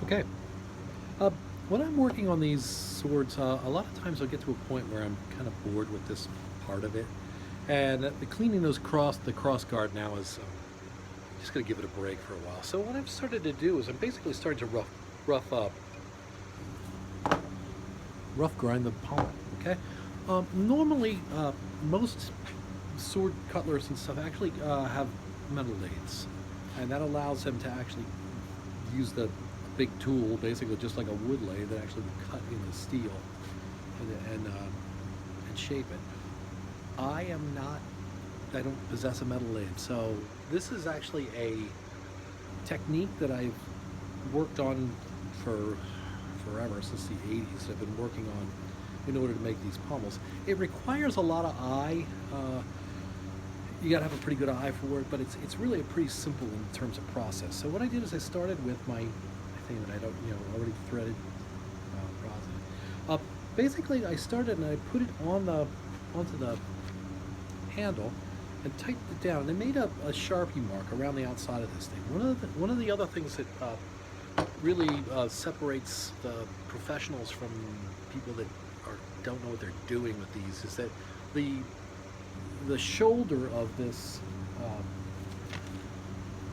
Okay. Uh, when I'm working on these swords, a lot of times I'll get to a point where I'm kind of bored with this part of it, and the cleaning the cross guard now is just going to give it a break for a while. So what I've started to do is I'm basically starting to rough up, rough grind the pommel. Okay. Normally, most sword cutlers and stuff actually have metal lathes, and that allows them to actually use the big tool, basically just like a wood lathe that actually will cut in the steel and shape it. I don't possess a metal lathe, so this is actually a technique that I've worked on for forever, since the 80s. I've been working on in order to make these pommels. It requires a lot of eye. You gotta have a pretty good eye for it, but it's really a pretty simple in terms of process. So what I did is I started with my thing that I don't, already threaded rosin. Basically, I started and I put it onto the handle and tightened it down. And I made a Sharpie mark around the outside of this thing. One of the other things that really separates the professionals from people that don't know what they're doing with these is that the shoulder of this,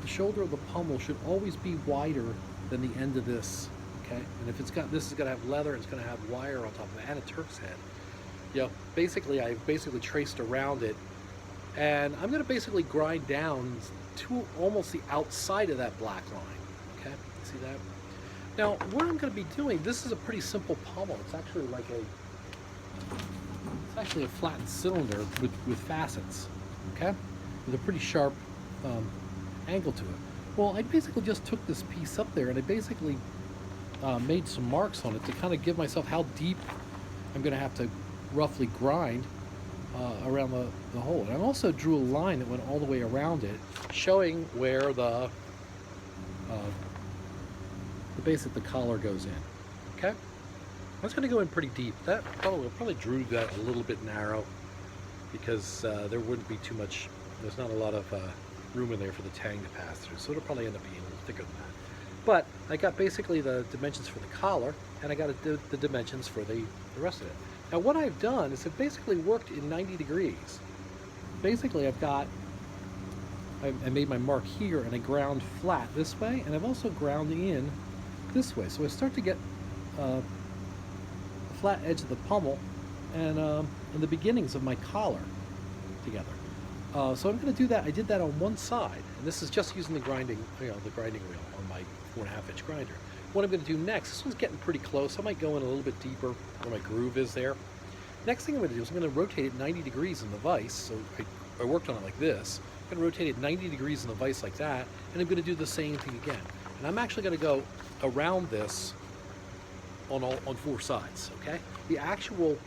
the shoulder of the pommel should always be wider than the end of this. Okay, and if this is going to have leather, it's going to have wire on top of it and a Turk's head. Basically I've traced around it, and I'm going to basically grind down to almost the outside of that black line. Okay, see that? Now what I'm going to be doing, this is a pretty simple pommel. It's actually a flattened cylinder with facets, okay, with a pretty sharp angle to it. Well, I basically just took this piece up there and I basically made some marks on it to kind of give myself how deep I'm going to have to roughly grind around the hole. And I also drew a line that went all the way around it, showing where the base of the collar goes in. Okay. That's going to go in pretty deep. That probably drew that a little bit narrow because there wouldn't be too much. There's not a lot of room in there for the tang to pass through, so it'll probably end up being a little thicker than that. But I got basically the dimensions for the collar, and I got the dimensions for the rest of it. Now what I've done is I've basically worked in 90 degrees. Basically I made my mark here and I ground flat this way, and I've also ground in this way. So I start to get the flat edge of the pommel and the beginnings of my collar together. So I'm going to do that. I did that on one side, and this is just using the grinding wheel on my 4.5-inch grinder. What I'm going to do next, this one's getting pretty close. I might go in a little bit deeper where my groove is there. Next thing I'm going to do is I'm going to rotate it 90 degrees in the vise. So I worked on it like this. I'm going to rotate it 90 degrees in the vise like that, and I'm going to do the same thing again. And I'm actually going to go around this on 4 sides. Okay, the actual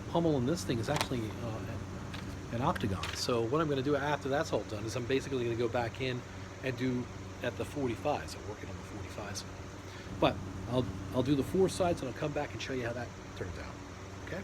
pommel in this thing is actually an octagon. So what I'm going to do after that's all done is I'm basically going to go back in and do at the 45s. I'm working on the 45s, but I'll do the 4 sides and I'll come back and show you how that turns out. Okay.